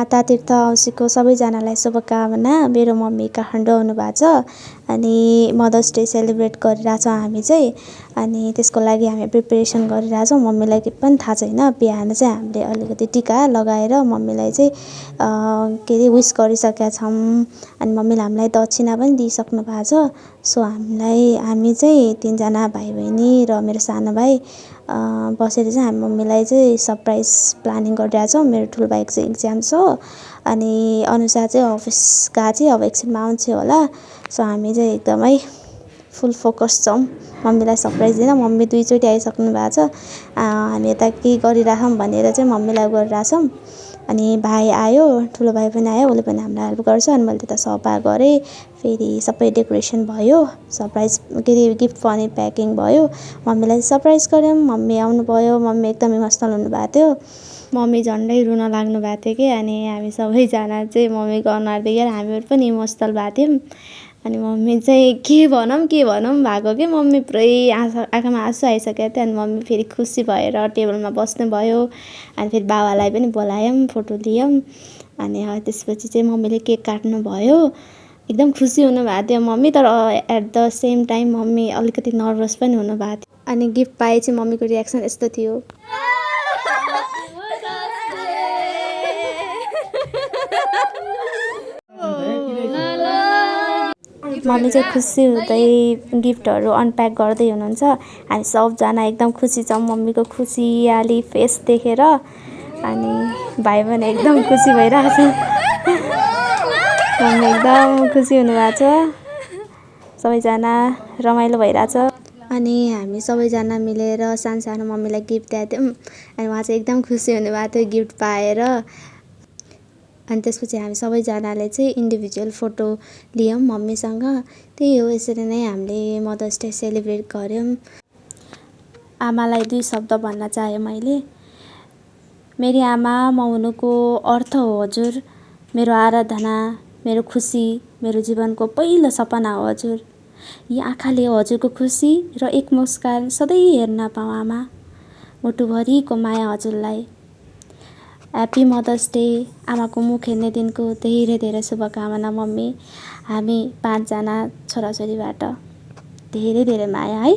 तातीर्थ औँसीको सबैजनालाई शुभकामना। मेरो मम्मी काठमाडौँ आउनुभएको छ अनि मदर्स डे सेलिब्रेट गरिरहेछौँ हामी चाहिँ। अनि त्यसको लागि हामी प्रिपरेसन गरिरहेछौँ। मम्मीलाई के पनि थाहा छैन। बिहान चाहिँ हामीले अलिकति टिका लगाएर मम्मीलाई चाहिँ के अरे विस गरिसकेका छौँ। अनि मम्मीले हामीलाई दक्षिणा पनि दिइसक्नु भएको छ। सो हामी चाहिँ 3जना भाइ बहिनी र मेरो सानो भाइ बसेर चाहिँ हामी मम्मीलाई चाहिँ सरप्राइज प्लानिङ गरिरहेछौँ। मेरो ठुलो भाइको चाहिँ इक्जाम छ अनि अनुसा चाहिँ अफिस गएको चाहिँ अब एकछिनमा आउँछ होला। सो हामी चाहिँ एकदमै फुल फोकस छौँ मम्मीलाई सरप्राइज दिन। मम्मी 2चोटि आइसक्नु भएको छ। हामी यता के गरिरहेछौँ भनेर चाहिँ मम्मीलाई गरिरहेछौँ। अनि भाइ आयो, ठुलो भाइ पनि आयो, उसले पनि हामीलाई हेल्प गर्छ। अनि मैले त्यता सफा गरेँ, फेरि सबै डेकोरेसन भयो, सरप्राइज के अरे गिफ्ट पनि प्याकिङ भयो। मम्मीलाई सरप्राइज गऱ्यौँ। मम्मी आउनुभयो। मम्मी एकदम इमोसनल हुनुभएको थियो। मम्मी झन्डै रुन लाग्नु भएको थियो कि। अनि हामी सबैजना चाहिँ मम्मीको अनुहार देखेर हामीहरू पनि इमोसनल भएको थियौँ। अनि मम्मी चाहिँ के भनौँ भएको कि मम्मी पुरै आँखामा आँसु आइसकेको थियो। अनि मम्मी फेरि खुसी भएर टेबलमा बस्नुभयो। अनि फेरि बाबालाई पनि बोलायौँ, फोटो लियौँ। अनि त्यसपछि चाहिँ मम्मीले केक काट्नुभयो। एकदम खुसी हुनुभएको थियो मम्मी। तर at the same time mummy अलिकति नर्भस पनि हुनुभएको थियो। अनि गिफ्ट पाए चाहिँ मम्मीको रियाक्सन यस्तो थियो। मम्मी चाहिँ खुसी हुँदै गिफ्टहरू अनप्याक गर्दै हुनुहुन्छ। हामी सबजना एकदम खुसी छौँ मम्मीको खुसियाली फेस देखेर। अनि भाइ पनि एकदम खुसी भइरहेको छ। मम्मी एकदम खुसी हुनुभएको छ। सबैजना रमाइलो भइरहेछ। अनि हामी सबैजना मिलेर सानो मम्मीलाई गिफ्ट दिएको थियौँ। अनि उहाँ चाहिँ एकदम खुसी हुनुभएको थियो गिफ्ट पाएर। अनि त्यसपछि हामी सबैजनाले चाहिँ इन्डिभिजुअल फोटो लियौँ मम्मीसँग। त्यही हो, यसरी नै हामीले मदर्स डे सेलिब्रेट गऱ्यौँ। आमालाई 2 शब्द भन्न चाहेँ मैले। मेरी आमा म हुनुको अर्थ हो हजुर। मेरो आराधना, मेरो खुसी, मेरो जीवनको पहिलो सपना हो हजुर। यी आँखाले हजुरको खुसी र एक मुस्कान सधैँ हेर्न पाऊँ आमा। मुटुभरिको माया हजुरलाई। Happy mother's day. आमाको मुख हेर्ने दिनको धेरै धेरै शुभकामना मम्मी। हामी 5जना छोराछोरीबाट धेरै धेरै माया है।